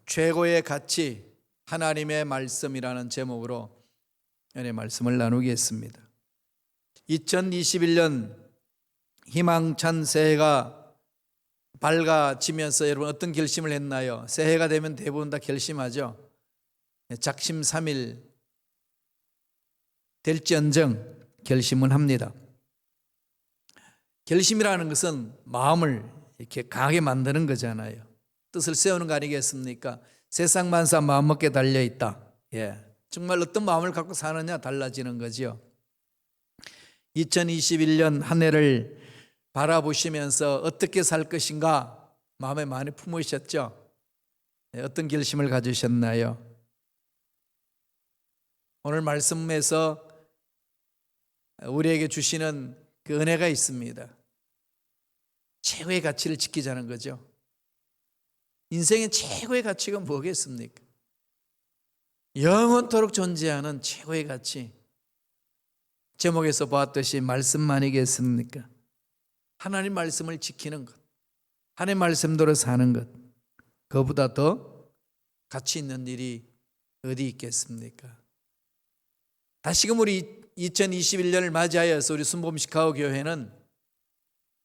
최고의 가치 하나님의 말씀이라는 제목으로 은혜 말씀을 나누겠습니다. 2021년 희망찬 새해가 밝아지면서 여러분 어떤 결심을 했나요? 새해가 되면 대부분 다 결심하죠. 작심삼일 될지언정 결심을 합니다. 결심이라는 것은 마음을 이렇게 강하게 만드는 거잖아요. 뜻을 세우는 거 아니겠습니까? 세상 만사 마음먹기에 달려있다. 정말 어떤 마음을 갖고 사느냐 달라지는 거죠. 2021년 한 해를 바라보시면서 어떻게 살 것인가 마음에 많이 품으셨죠? 어떤 결심을 가지셨나요? 오늘 말씀에서 우리에게 주시는 그 은혜가 있습니다. 최고의 가치를 지키자는 거죠. 인생의 최고의 가치가 뭐겠습니까? 영원토록 존재하는 최고의 가치. 제목에서 보았듯이 말씀만이겠습니까? 하나님 말씀을 지키는 것, 하나님 말씀대로 사는 것, 그보다 더 가치 있는 일이 어디 있겠습니까? 다시금 우리 2021년을 맞이하여서 우리 순복음시카고 교회는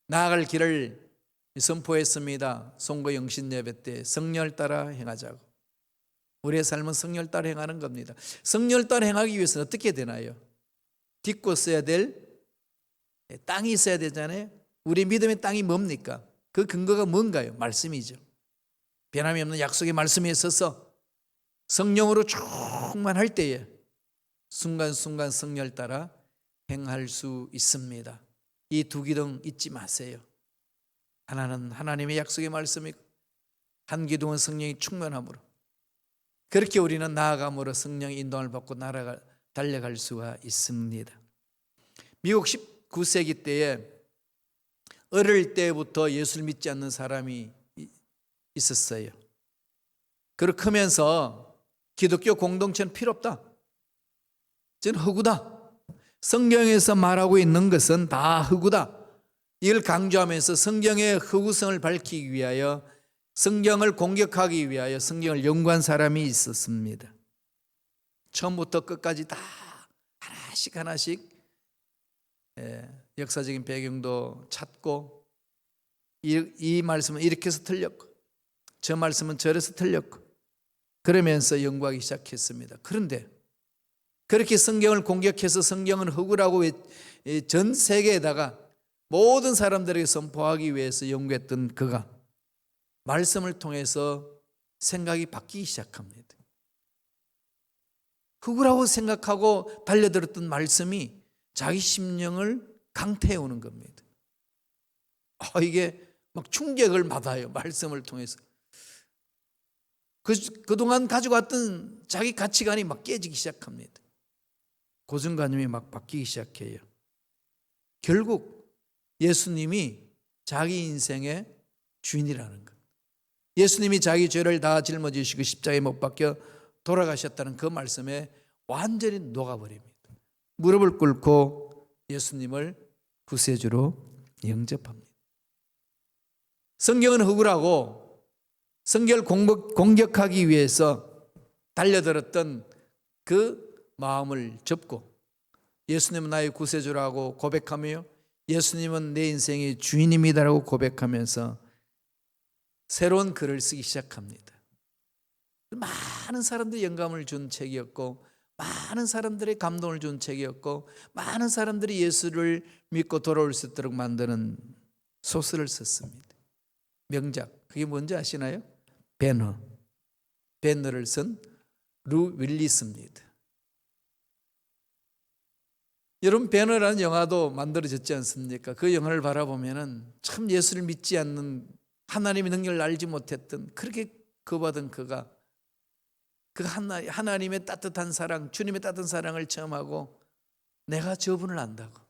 나아갈 길을 선포했습니다. 송거 영신 예배 때 성령을 따라 행하자고. 우리의 삶은 성령을 따라 행하는 겁니다. 성령을 따라 행하기 위해서는 어떻게 되나요? 딛고 써야 될 땅이 있어야 되잖아요. 우리 믿음의 땅이 뭡니까? 그 근거가 뭔가요? 말씀이죠. 변함이 없는 약속의 말씀에 있어서 성령으로 충만할 때에 순간순간 성령을 따라 행할 수 있습니다. 이 두 기둥 잊지 마세요. 하나는 하나님의 약속의 말씀이고 한 기둥은 성령이 충만함으로 그렇게 우리는 나아감으로 성령의 인도를 받고 달려갈 수가 있습니다. 미국 19세기 때에 어릴 때부터 예수를 믿지 않는 사람이 있었어요. 그렇게 크면서 기독교 공동체는 필요 없다. 저는 흑우다. 성경에서 말하고 있는 것은 다 흑우다. 이걸 강조하면서 성경의 흑우성을 밝히기 위하여 성경을 공격하기 위하여 성경을 연구한 사람이 있었습니다. 처음부터 끝까지 다 하나씩 역사적인 배경도 찾고 이 말씀은 이렇게 해서 틀렸고 저 말씀은 저래서 틀렸고 그러면서 연구하기 시작했습니다. 그런데 그렇게 성경을 공격해서 성경은 흑우라고 전 세계에다가 모든 사람들에게 선포하기 위해서 연구했던 그가 말씀을 통해서 생각이 바뀌기 시작합니다. 흑우라고 생각하고 달려들었던 말씀이 자기 심령을 강태해오는 겁니다. 이게 막 충격을 받아요. 말씀을 통해서. 그동안 가지고 왔던 자기 가치관이 막 깨지기 시작합니다. 고정관념이 막 바뀌기 시작해요. 결국 예수님이 자기 인생의 주인이라는 것, 예수님이 자기 죄를 다 짊어지시고 십자가에 못 박혀 돌아가셨다는 그 말씀에 완전히 녹아버립니다. 무릎을 꿇고 예수님을 구세주로 영접합니다. 성경은 흑우라고 성경을 공격하기 위해서 달려들었던 그 마음을 접고 예수님은 나의 구세주라고 고백하며 예수님은 내 인생의 주인입니다라고 고백하면서 새로운 글을 쓰기 시작합니다. 많은 사람들이 영감을 준 책이었고 많은 사람들의 감동을 준 책이었고 많은 사람들이 예수를 믿고 돌아올 수 있도록 만드는 소설을 썼습니다. 명작, 그게 뭔지 아시나요? 배너를 쓴 루 윌리스입니다. 여러분, 배너라는 영화도 만들어졌지 않습니까? 그 영화를 바라보면은 참 예수를 믿지 않는 하나님의 능력을 알지 못했던 그렇게 거부하던 그가 그 하나님의 따뜻한 사랑, 주님의 따뜻한 사랑을 체험하고 내가 저분을 안다고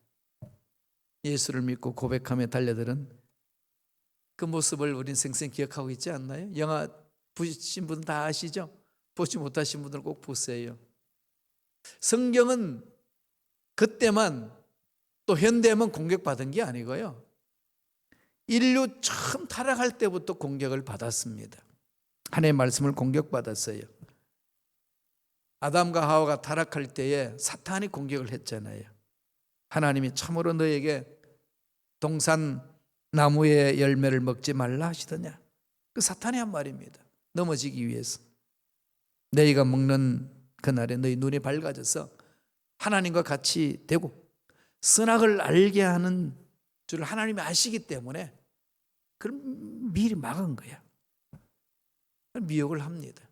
예수를 믿고 고백하며 달려드는 그 모습을 우리는 생생히 기억하고 있지 않나요? 영화 보신 분은 다 아시죠? 보지 못하신 분들은 꼭 보세요. 성경은 그때만 또 현대만 공격받은 게 아니고요. 인류 처음 타락할 때부터 공격을 받았습니다. 하나님의 말씀을 공격받았어요. 아담과 하와가 타락할 때에 사탄이 공격을 했잖아요. 하나님이 참으로 너에게 동산 나무의 열매를 먹지 말라 하시더냐. 그 사탄이 한 말입니다. 넘어지기 위해서. 너희가 먹는 그날에 너희 눈이 밝아져서 하나님과 같이 되고 선악을 알게 하는 줄 하나님이 아시기 때문에 그럼 미리 막은 거야. 미혹을 합니다.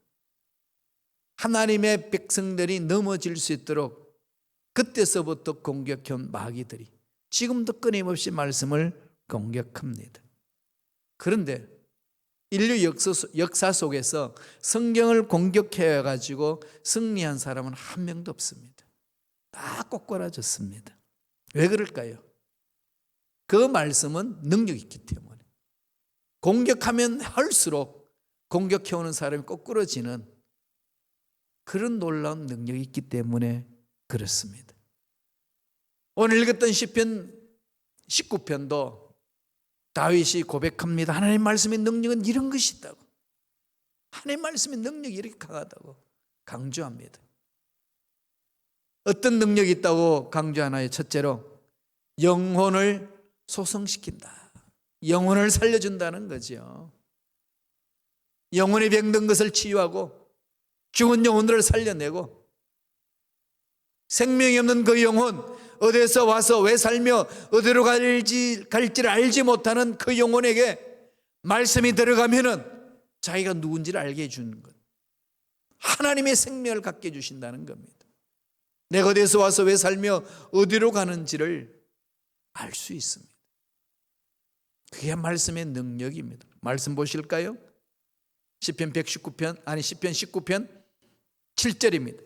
하나님의 백성들이 넘어질 수 있도록 그때서부터 공격해온 마귀들이 지금도 끊임없이 말씀을 공격합니다. 그런데 인류 역사 속에서 성경을 공격해가지고 승리한 사람은 한 명도 없습니다. 다 꼬꾸라졌습니다. 왜 그럴까요? 그 말씀은 능력이 있기 때문에. 공격하면 할수록 공격해오는 사람이 꼬꾸라지는 그런 놀라운 능력이 있기 때문에 그렇습니다. 오늘 읽었던 시편 19편도 다윗이 고백합니다. 하나님의 말씀의 능력은 이런 것이 있다고. 하나님의 말씀의 능력이 이렇게 강하다고 강조합니다. 어떤 능력이 있다고 강조하나요? 첫째로 영혼을 소성시킨다. 영혼을 살려준다는 거죠. 영혼이 병든 것을 치유하고 죽은 영혼들을 살려내고 생명이 없는 그 영혼, 어디서 와서 왜 살며 어디로 갈지를 알지 못하는 그 영혼에게 말씀이 들어가면은 자기가 누군지를 알게 해주는 것. 하나님의 생명을 갖게 해주신다는 겁니다. 내가 어디서 와서 왜 살며 어디로 가는지를 알 수 있습니다. 그게 말씀의 능력입니다. 말씀 보실까요? 시편 19편 7절입니다.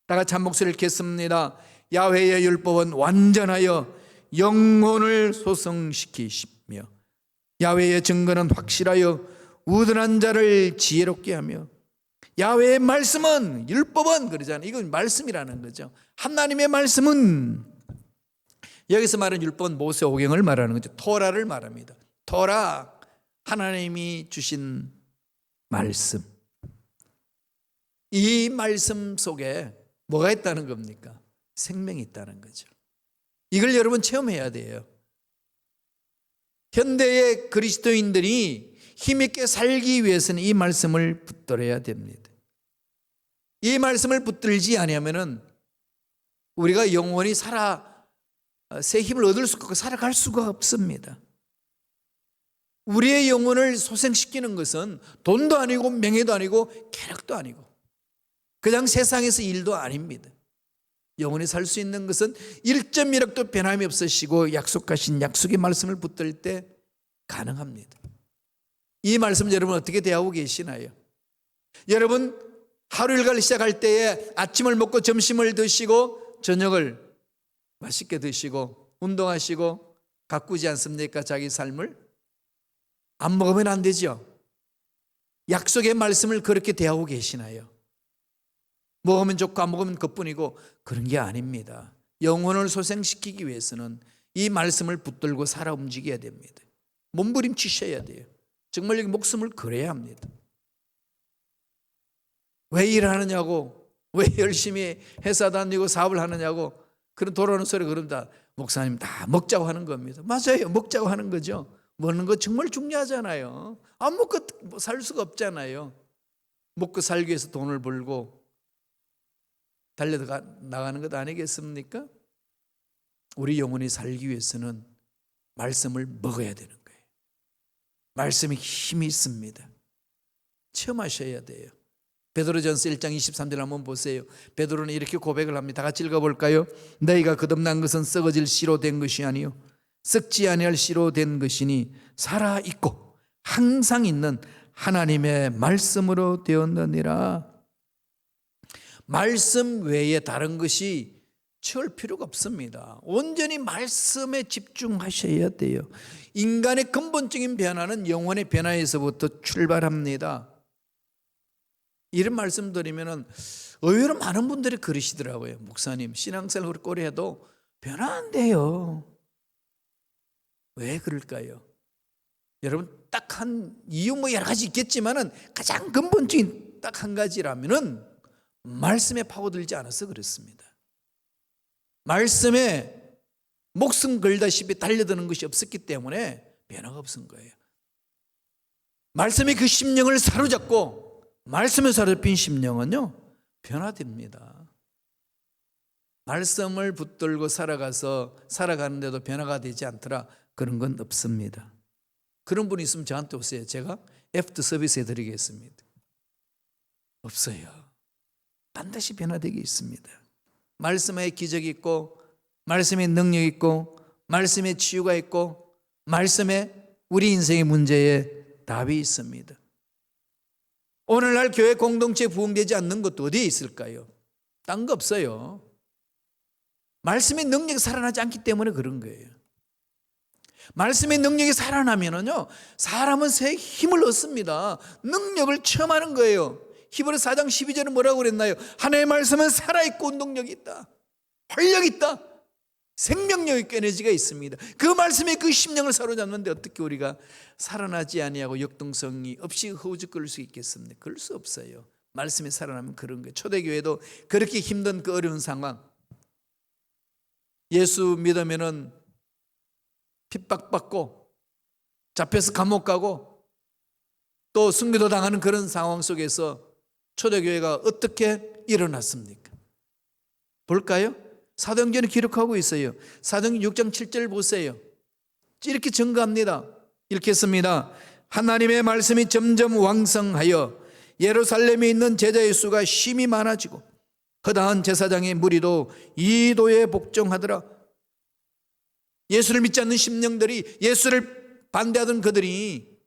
다 같이 한 목소리를 읽겠습니다. 야훼의 율법은 완전하여 영혼을 소성시키시며 야훼의 증거는 확실하여 우둔한 자를 지혜롭게 하며 야훼의 말씀은 율법은 그러잖아요. 이건 말씀이라는 거죠. 하나님의 말씀은 여기서 말하는 율법은 모세오경을 말하는 거죠. 토라를 말합니다. 토라 하나님이 주신 말씀. 이 말씀 속에 뭐가 있다는 겁니까? 생명이 있다는 거죠. 이걸 여러분 체험해야 돼요. 현대의 그리스도인들이 힘있게 살기 위해서는 이 말씀을 붙들어야 됩니다. 이 말씀을 붙들지 아니하면은 우리가 영원히 새 힘을 얻을 수가 없고 살아갈 수가 없습니다. 우리의 영혼을 소생시키는 것은 돈도 아니고 명예도 아니고 쾌락도 아니고 그냥 세상에서 일도 아닙니다. 영원히 살 수 있는 것은 1.1억도 변함이 없으시고 약속하신 약속의 말씀을 붙들 때 가능합니다. 이 말씀 여러분 어떻게 대하고 계시나요? 여러분 하루 일과를 시작할 때에 아침을 먹고 점심을 드시고 저녁을 맛있게 드시고 운동하시고 가꾸지 않습니까? 자기 삶을 안 먹으면 안 되죠. 약속의 말씀을 그렇게 대하고 계시나요? 먹으면 좋고 안 먹으면 그뿐이고 그런 게 아닙니다. 영혼을 소생시키기 위해서는 이 말씀을 붙들고 살아 움직여야 됩니다. 몸부림치셔야 돼요. 정말 여기 목숨을 걸어야 합니다. 왜 일하느냐고, 왜 열심히 회사 다니고 사업을 하느냐고 그런 돌아오는 소리 그런다. 목사님 다 먹자고 하는 겁니다. 맞아요. 먹자고 하는 거죠. 먹는 거 정말 중요하잖아요. 안 먹고 살 수가 없잖아요. 먹고 살기 위해서 돈을 벌고 달려 나가는 것 아니겠습니까? 우리 영혼이 살기 위해서는 말씀을 먹어야 되는 거예요. 말씀에 힘이 있습니다. 체험하셔야 돼요. 베드로전서 1장 23절 한번 보세요. 베드로는 이렇게 고백을 합니다. 다 같이 읽어볼까요? 너희가 거듭난 것은 썩어질 씨로 된 것이 아니요 썩지 아니할 씨로 된 것이니 살아있고 항상 있는 하나님의 말씀으로 되었느니라. 말씀 외에 다른 것이 채울 필요가 없습니다. 온전히 말씀에 집중하셔야 돼요. 인간의 근본적인 변화는 영혼의 변화에서부터 출발합니다. 이런 말씀 드리면 의외로 많은 분들이 그러시더라고요. 목사님 신앙생활 그렇게 오래 해도 변화 안 돼요. 왜 그럴까요? 여러분 딱 한 이유 뭐 여러 가지 있겠지만은 가장 근본적인 딱 한 가지라면은 말씀에 파고들지 않아서 그렇습니다. 말씀에 목숨 걸다시피 달려드는 것이 없었기 때문에 변화가 없은 거예요. 말씀이 그 심령을 사로잡고 말씀에 사로잡힌 심령은요 변화됩니다. 말씀을 붙들고 살아가는데도 변화가 되지 않더라, 그런 건 없습니다. 그런 분이 있으면 저한테 오세요. 제가 애프터 서비스 해드리겠습니다. 없어요. 반드시 변화되게 있습니다. 말씀에 기적이 있고, 말씀에 능력이 있고, 말씀에 치유가 있고, 말씀에 우리 인생의 문제에 답이 있습니다. 오늘날 교회 공동체에 부흥되지 않는 것도 어디에 있을까요? 딴 거 없어요. 말씀의 능력이 살아나지 않기 때문에 그런 거예요. 말씀의 능력이 살아나면은요, 사람은 새 힘을 얻습니다. 능력을 체험하는 거예요. 히브리 4장 12절은 뭐라고 그랬나요? 하나님의 말씀은 살아있고 운동력이 있다, 활력이 있다, 생명력이 있고 에너지가 있습니다. 그 말씀에 그 심령을 사로잡는데 어떻게 우리가 살아나지 아니하고 역동성이 없이 허우적거릴 수 있겠습니까? 그럴 수 없어요. 말씀이 살아나면 그런 거예요. 초대교회도 그렇게 힘든 그 어려운 상황, 예수 믿으면은 핍박받고 잡혀서 감옥 가고 또 순교도 당하는 그런 상황 속에서 초대교회가 어떻게 일어났습니까? 볼까요? 사도행전에 기록하고 있어요. 사도행전 6장 7절 보세요. 이렇게 증거합니다. 읽겠습니다. 하나님의 말씀이 점점 왕성하여 예루살렘에 있는 제자의 수가 심히 많아지고 허다한 제사장의 무리도 이도에 복종하더라. 예수를 믿지 않는 심령들이, 예수를 반대하던 그들이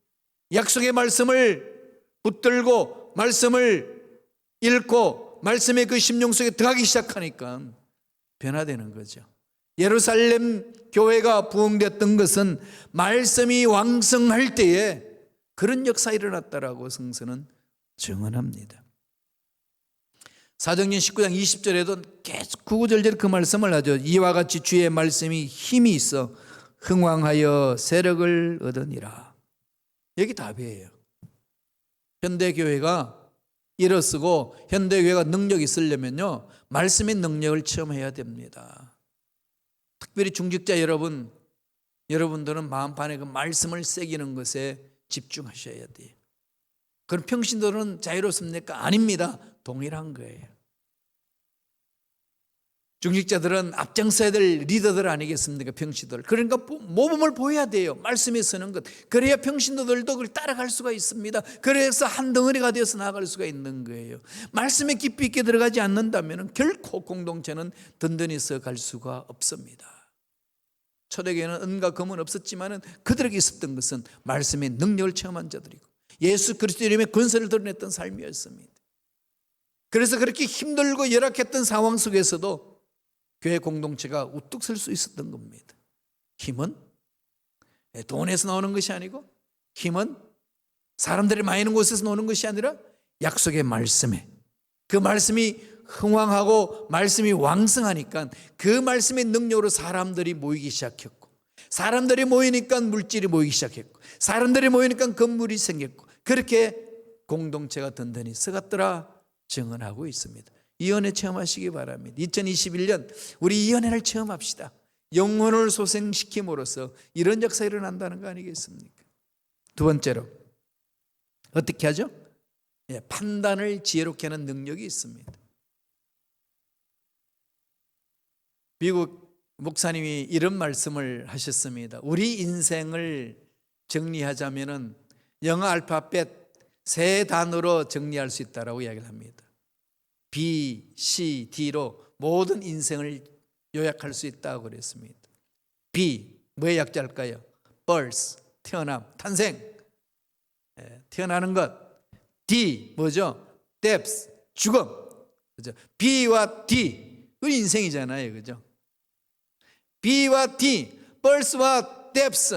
약속의 말씀을 붙들고 말씀을 읽고 말씀의 그 심령 속에 들어가기 시작하니까 변화되는 거죠. 예루살렘 교회가 부흥됐던 것은 말씀이 왕성할 때에 그런 역사가 일어났다라고 성서는 증언합니다. 사도행전 19장 20절에도 계속 구구절절 그 말씀을 하죠. 이와 같이 주의 말씀이 힘이 있어 흥왕하여 세력을 얻으니라. 여기 답이에요. 현대교회가 일어서고 현대교회가 능력이 있으려면요, 말씀의 능력을 체험해야 됩니다. 특별히 중직자 여러분들은 마음판에 그 말씀을 새기는 것에 집중하셔야 돼요. 그럼 평신도는 자유롭습니까? 아닙니다. 동일한 거예요. 중직자들은 앞장서야 될 리더들 아니겠습니까? 평신도들. 그러니까 모범을 보여야 돼요. 말씀에 서는 것. 그래야 평신도들도 그걸 따라갈 수가 있습니다. 그래서 한 덩어리가 되어서 나아갈 수가 있는 거예요. 말씀에 깊이 있게 들어가지 않는다면 결코 공동체는 든든히 서갈 수가 없습니다. 초대교회는 은과 금은 없었지만 그들에게 있었던 것은 말씀의 능력을 체험한 자들이고 예수 그리스도 이름의 권세를 드러냈던 삶이었습니다. 그래서 그렇게 힘들고 열악했던 상황 속에서도 교회 공동체가 우뚝 설 수 있었던 겁니다. 힘은 돈에서 나오는 것이 아니고, 힘은 사람들이 많이 있는 곳에서 나오는 것이 아니라 약속의 말씀에, 그 말씀이 흥왕하고 말씀이 왕성하니까 그 말씀의 능력으로 사람들이 모이기 시작했고, 사람들이 모이니까 물질이 모이기 시작했고, 사람들이 모이니까 건물이 생겼고, 그렇게 공동체가 든든히 서갔더라 증언하고 있습니다. 이 은혜 체험하시기 바랍니다. 2021년 우리 이 은혜를 체험합시다. 영혼을 소생시킴으로써 이런 역사가 일어난다는 거 아니겠습니까? 두 번째로 어떻게 하죠? 판단을 지혜롭게 하는 능력이 있습니다. 미국 목사님이 이런 말씀을 하셨습니다. 우리 인생을 정리하자면은 영어 알파벳 3단어로 정리할 수 있다라고 이야기를 합니다. B, C, D로 모든 인생을 요약할 수 있다고 그랬습니다. B, 뭐의 약자일까요? birth, 태어남, 탄생, 태어나는 것. D, 뭐죠? death, 죽음. 그죠? B와 D, 그 인생이잖아요, 그죠? B와 D, birth와 death,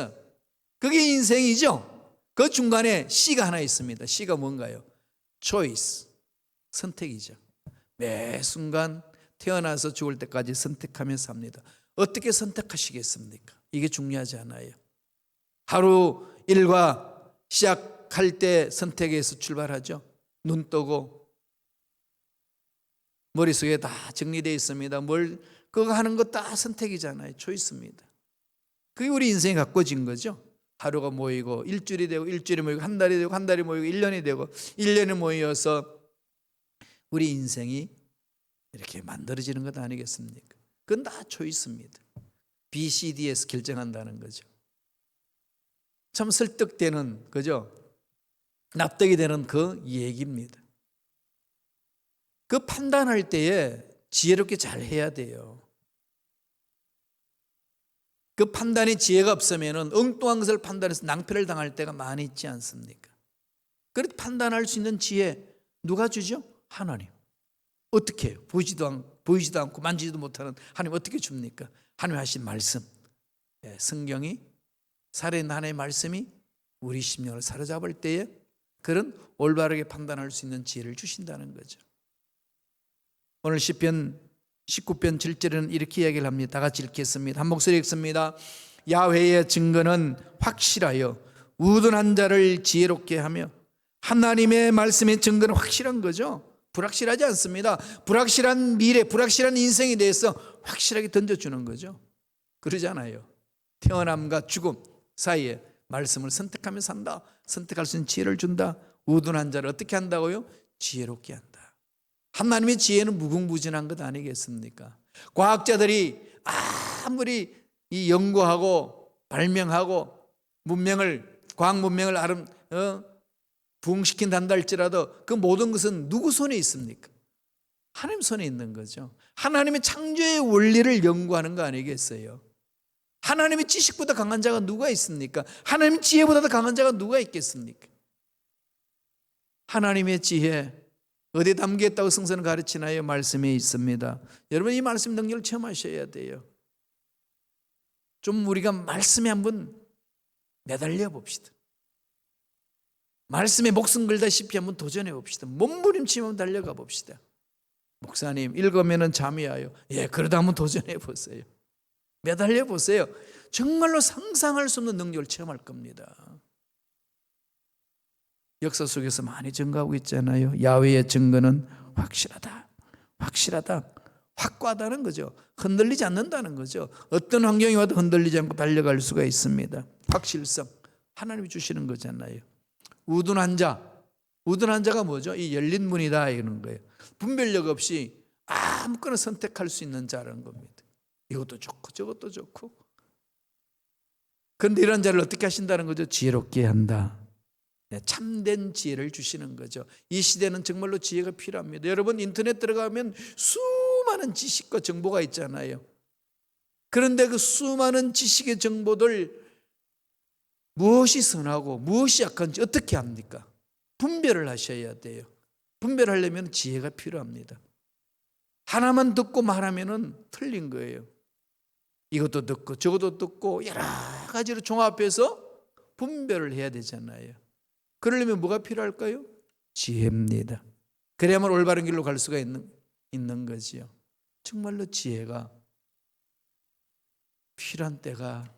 그게 인생이죠. 그 중간에 C가 하나 있습니다. C가 뭔가요? choice, 선택이죠. 매 순간 태어나서 죽을 때까지 선택하면서 삽니다. 어떻게 선택하시겠습니까? 이게 중요하지 않아요. 하루 일과 시작할 때 선택에서 출발하죠. 눈 뜨고 머릿속에 다 정리되어 있습니다. 그거 하는 거 다 선택이잖아요. 초이스입니다. 그게 우리 인생이 가꿔진 거죠. 하루가 모이고 일주일이 되고 일주일이 모이고 한 달이 되고 한 달이 모이고 1년이 되고 1년이 모여서 우리 인생이 이렇게 만들어지는 것 아니겠습니까? 그건 다 초이스입니다. BCD에서 결정한다는 거죠. 참 설득되는, 그죠? 납득이 되는 그 얘기입니다. 그 판단할 때에 지혜롭게 잘 해야 돼요. 그 판단이 지혜가 없으면 엉뚱한 것을 판단해서 낭패를 당할 때가 많이 있지 않습니까? 그렇게 판단할 수 있는 지혜 누가 주죠? 하나님. 어떻게 해요? 보이지도 않고 만지지도 못하는 하나님 어떻게 줍니까? 하나님 하신 말씀, 성경이 살아있는 하나님의 말씀이 우리 심령을 사로잡을 때에 그런 올바르게 판단할 수 있는 지혜를 주신다는 거죠. 오늘 시편 19편 7절에는 이렇게 이야기를 합니다. 다 같이 읽겠습니다. 한 목소리 읽습니다. 야훼의 증거는 확실하여 우둔한 자를 지혜롭게 하며, 하나님의 말씀의 증거는 확실한 거죠. 불확실하지 않습니다. 불확실한 미래, 불확실한 인생에 대해서 확실하게 던져주는 거죠. 그러잖아요. 태어남과 죽음 사이에 말씀을 선택하며 산다. 선택할 수 있는 지혜를 준다. 우둔한 자를 어떻게 한다고요? 지혜롭게 한다. 하나님의 지혜는 무궁무진한 것 아니겠습니까? 과학자들이 아무리 이 연구하고 발명하고 과학 문명을 부흥시킨다 할지라도 그 모든 것은 누구 손에 있습니까? 하나님 손에 있는 거죠. 하나님의 창조의 원리를 연구하는 거 아니겠어요? 하나님의 지식보다 강한 자가 누가 있습니까? 하나님의 지혜보다 더 강한 자가 누가 있겠습니까? 하나님의 지혜 어디에 담겨있다고 성서는 가르치나요? 말씀에 있습니다. 여러분 이 말씀 능력을 체험하셔야 돼요. 좀 우리가 말씀에 한번 매달려 봅시다. 말씀에 목숨 걸다시피 한번 도전해 봅시다. 몸부림치면 달려가 봅시다. 목사님 읽으면 잠이 와요. 그러다 한번 도전해 보세요. 매달려 보세요. 정말로 상상할 수 없는 능력을 체험할 겁니다. 역사 속에서 많이 증거하고 있잖아요. 야훼의 증거는 확실하다. 확고하다는 거죠. 흔들리지 않는다는 거죠. 어떤 환경이 와도 흔들리지 않고 달려갈 수가 있습니다. 확실성, 하나님이 주시는 거잖아요. 우둔한 자가 뭐죠? 이 열린 문이다 이러는 거예요. 분별력 없이 아무거나 선택할 수 있는 자라는 겁니다. 이것도 좋고 저것도 좋고. 그런데 이런 자를 어떻게 하신다는 거죠? 지혜롭게 한다. 참된 지혜를 주시는 거죠. 이 시대는 정말로 지혜가 필요합니다. 여러분 인터넷 들어가면 수많은 지식과 정보가 있잖아요. 그런데 그 수많은 지식의 정보들 무엇이 선하고 무엇이 약한지 어떻게 합니까? 분별을 하셔야 돼요. 분별하려면 지혜가 필요합니다. 하나만 듣고 말하면 틀린 거예요. 이것도 듣고 저것도 듣고 여러 가지로 종합해서 분별을 해야 되잖아요. 그러려면 뭐가 필요할까요? 지혜입니다. 그래야만 올바른 길로 갈 수가 있는 거지요. 정말로 지혜가 필요한 때가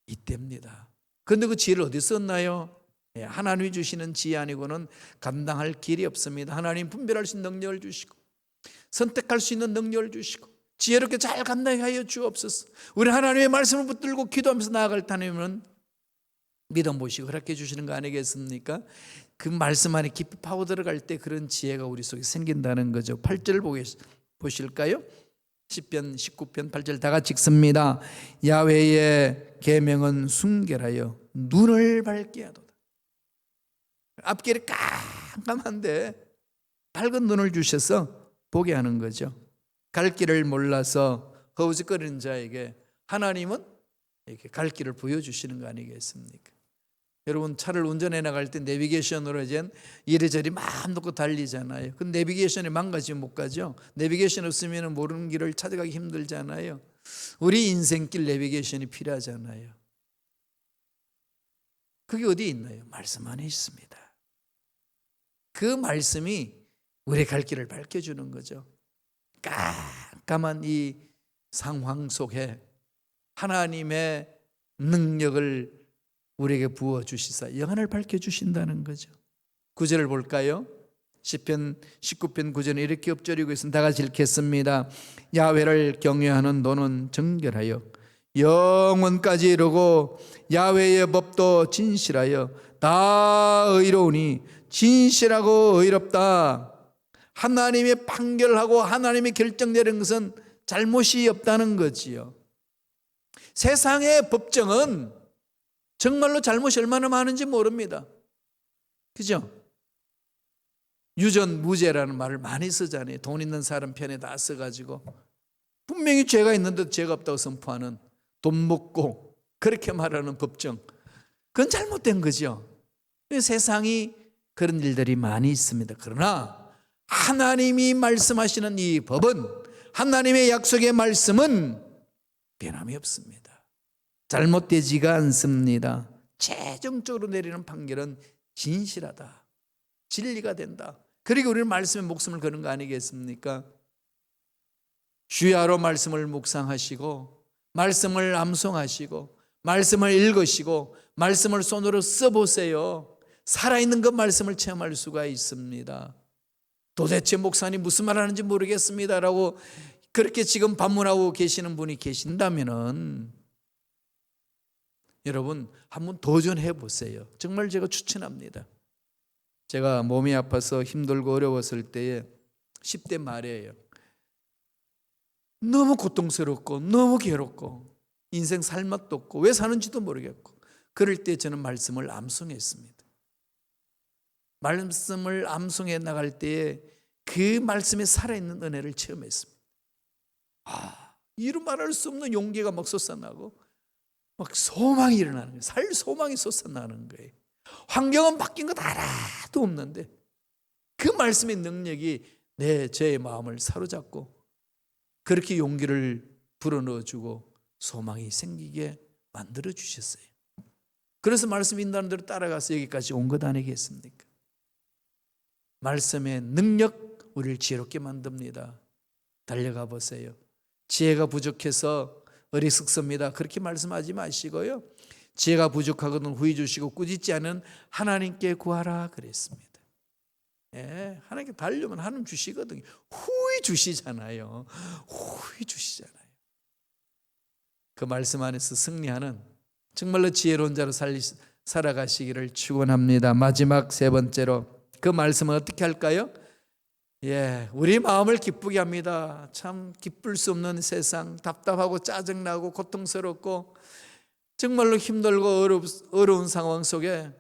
이때입니다. 그런데 그 지혜를 어디서 얻나요? 하나님이 주시는 지혜 아니고는 감당할 길이 없습니다. 하나님 분별할 수 있는 능력을 주시고 선택할 수 있는 능력을 주시고 지혜롭게 잘 감당하여 주옵소서. 우리 하나님의 말씀을 붙들고 기도하면서 나아갈 타님은 믿음 보시고 허락해 주시는 거 아니겠습니까? 그 말씀 안에 깊이 파고 들어갈 때 그런 지혜가 우리 속에 생긴다는 거죠. 8절 보실까요? 시편 19편 8절 다 같이 읽습니다. 야훼의 계명은 순결하여 눈을 밝게 하도다. 앞길이 깜깜한데 밝은 눈을 주셔서 보게 하는 거죠. 갈 길을 몰라서 허우적거리는 자에게 하나님은 이렇게 갈 길을 보여주시는 거 아니겠습니까? 여러분 차를 운전해 나갈 때 내비게이션으로 이제 이래저래 마음 놓고 달리잖아요. 그 내비게이션이 망가지면 못 가죠. 내비게이션 없으면 모르는 길을 찾아가기 힘들잖아요. 우리 인생길 내비게이션이 필요하잖아요. 그게 어디에 있나요? 말씀 안에 있습니다. 그 말씀이 우리의 갈 길을 밝혀주는 거죠. 깜깜한 이 상황 속에 하나님의 능력을 우리에게 부어주시사 영안을 밝혀주신다는 거죠. 9절을 볼까요? 시편 19편 9절은 이렇게 엎드리고 있습니다. 다 같이 읽겠습니다. 야훼를 경외하는 도는 정결하여 영원까지 이르고 야훼의 법도 진실하여 다 의로우니 진실하고 의롭다. 하나님의 판결하고 하나님의 결정되는 것은 잘못이 없다는 거지요. 세상의 법정은 정말로 잘못이 얼마나 많은지 모릅니다. 그죠? 유전무죄라는 말을 많이 쓰잖아요. 돈 있는 사람 편에 다 써가지고 분명히 죄가 있는데도 죄가 없다고 선포하는, 돈 먹고 그렇게 말하는 법정, 그건 잘못된 거죠. 세상이 그런 일들이 많이 있습니다. 그러나 하나님이 말씀하시는 이 법은, 하나님의 약속의 말씀은 변함이 없습니다. 잘못되지가 않습니다. 최종적으로 내리는 판결은 진실하다, 진리가 된다. 그리고 우리는 말씀에 목숨을 거는 거 아니겠습니까? 주야로 말씀을 묵상하시고 말씀을 암송하시고 말씀을 읽으시고 말씀을 손으로 써보세요. 살아있는 그 말씀을 체험할 수가 있습니다. 도대체 목사님 무슨 말 하는지 모르겠습니다 라고 그렇게 지금 반문하고 계시는 분이 계신다면은 여러분 한번 도전해 보세요. 정말 제가 추천합니다. 제가 몸이 아파서 힘들고 어려웠을 때에 10대 말이에요. 너무 고통스럽고 너무 괴롭고 인생 살 맛도 없고 왜 사는지도 모르겠고 그럴 때 저는 말씀을 암송했습니다. 말씀을 암송해 나갈 때에 그 말씀에 살아있는 은혜를 체험했습니다. 이루 말할 수 없는 용기가 막 솟아나고 막 소망이 일어나는 거예요. 살 소망이 솟아나는 거예요. 환경은 바뀐 것 하나도 없는데 그 말씀의 능력이 제 마음을 사로잡고 그렇게 용기를 불어넣어주고 소망이 생기게 만들어 주셨어요. 그래서 말씀 인도하는 대로 따라가서 여기까지 온 것 아니겠습니까? 말씀의 능력 우리를 지혜롭게 만듭니다. 달려가 보세요. 지혜가 부족해서 어리석습니다. 그렇게 말씀하지 마시고요. 지혜가 부족하거든 후히 주시고 꾸짖지 않은 하나님께 구하라 그랬습니다. 하나님께 달려면 하나님 주시거든요. 후히 주시잖아요. 후히 주시잖아요. 그 말씀 안에서 승리하는 정말로 지혜로운 자로 살아가시기를 축원합니다. 마지막 세 번째로 그 말씀은 어떻게 할까요? 우리 마음을 기쁘게 합니다. 참 기쁠 수 없는 세상, 답답하고 짜증나고 고통스럽고 정말로 힘들고 어려운 상황 속에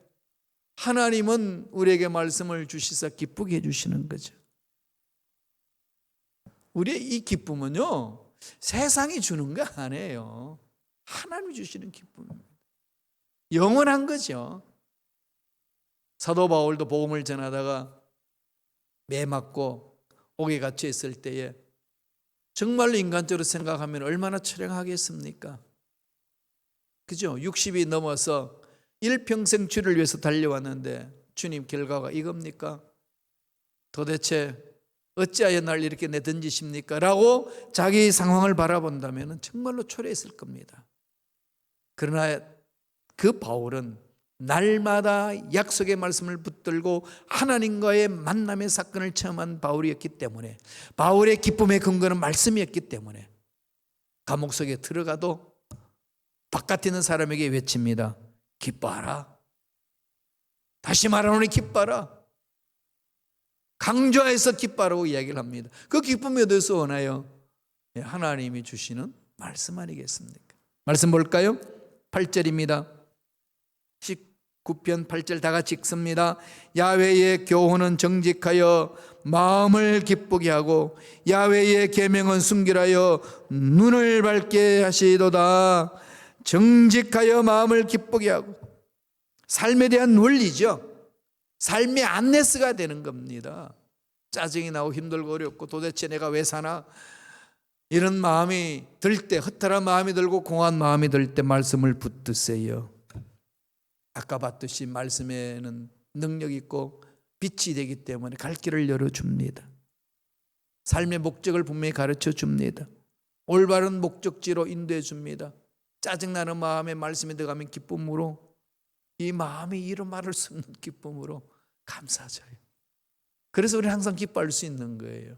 하나님은 우리에게 말씀을 주시사 기쁘게 해주시는 거죠. 우리의 이 기쁨은요 세상이 주는 거 아니에요. 하나님이 주시는 기쁨입니다. 영원한 거죠. 사도 바울도 복음을 전하다가 매 맞고 옥에 갇혀 있을 때에 정말로 인간적으로 생각하면 얼마나 처량하겠습니까? 그죠? 60이 넘어서 일평생 주를 위해서 달려왔는데 주님 결과가 이겁니까? 도대체 어찌하여 날 이렇게 내던지십니까? 라고 자기 상황을 바라본다면 정말로 초래했을 겁니다. 그러나 그 바울은 날마다 약속의 말씀을 붙들고 하나님과의 만남의 사건을 체험한 바울이었기 때문에 바울의 기쁨의 근거는 말씀이었기 때문에 감옥 속에 들어가도 바깥에 있는 사람에게 외칩니다. 기뻐하라. 다시 말하노니 기뻐하라. 강조해서 기뻐하라고 이야기를 합니다. 그 기쁨이 어디서 오나요? 하나님이 주시는 말씀 아니겠습니까? 말씀 볼까요? 8절입니다. 19편 8절 다 같이 읽습니다. 야훼의 교훈은 정직하여 마음을 기쁘게 하고 야훼의 계명은 순결하여 눈을 밝게 하시도다. 정직하여 마음을 기쁘게 하고 삶에 대한 원리죠. 삶의 안내스가 되는 겁니다. 짜증이 나고 힘들고 어렵고 도대체 내가 왜 사나 이런 마음이 들 때, 허탈한 마음이 들고 공허한 마음이 들 때 말씀을 붙드세요. 아까 봤듯이 말씀에는 능력이 있고 빛이 되기 때문에 갈 길을 열어줍니다. 삶의 목적을 분명히 가르쳐 줍니다. 올바른 목적지로 인도해 줍니다. 짜증나는 마음에 말씀에 들어가면 기쁨으로 이 마음이 이루 말할 수 없는 기쁨으로 감사져요. 그래서 우리는 항상 기뻐할 수 있는 거예요.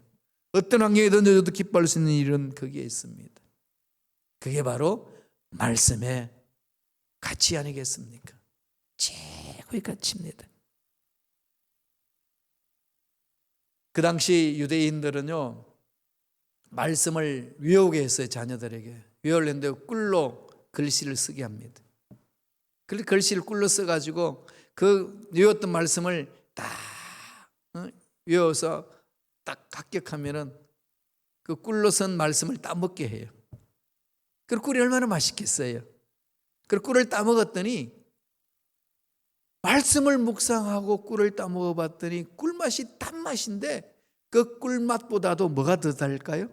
어떤 환경에 던져져도 기뻐할 수 있는 일은 거기에 있습니다. 그게 바로 말씀의 가치 아니겠습니까? 최고의 가치입니다. 그 당시 유대인들은요, 말씀을 외우게 했어요. 자녀들에게 외우려는데 꿀로 글씨를 쓰게 합니다. 그 글씨를 꿀로 써가지고 그 외웠던 말씀을 딱 외워서 딱 합격하면은 그 꿀로 쓴 말씀을 따먹게 해요. 그 꿀이 얼마나 맛있겠어요. 그 꿀을 따먹었더니 말씀을 묵상하고 꿀을 따먹어봤더니 꿀맛이 단맛인데 그 꿀맛보다도 뭐가 더 달까요?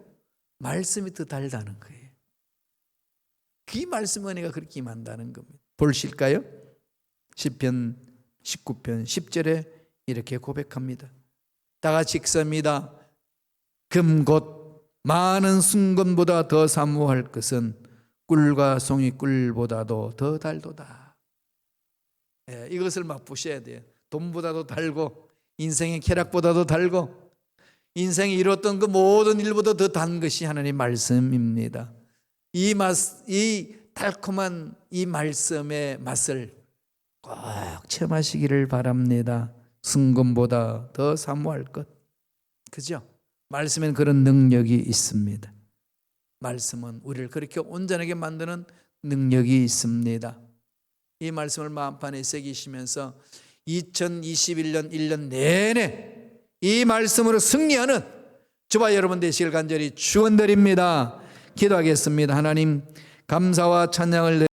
말씀이 더 달다는 거예요. 그 말씀 은혜가 그렇게 임한다는 겁니다. 보실까요? 시편 19편 10절에 이렇게 고백합니다. 다 같이 읽습니다. 금 곧 많은 순금보다 더 사모할 것은 꿀과 송이꿀보다도 더 달도다. 이것을 맛보셔야 돼요. 돈보다도 달고 인생의 쾌락보다도 달고 인생이 이뤘던 그 모든 일보다 더 단 것이 하나님의 말씀입니다. 이 달콤한 이 말씀의 맛을 꼭 체험하시기를 바랍니다. 순금보다 더 사모할 것. 그죠? 말씀엔 그런 능력이 있습니다. 말씀은 우리를 그렇게 온전하게 만드는 능력이 있습니다. 이 말씀을 마음판에 새기시면서 2021년 1년 내내 이 말씀으로 승리하는 저와 여러분 되시길 간절히 축원드립니다. 기도하겠습니다. 하나님, 감사와 찬양을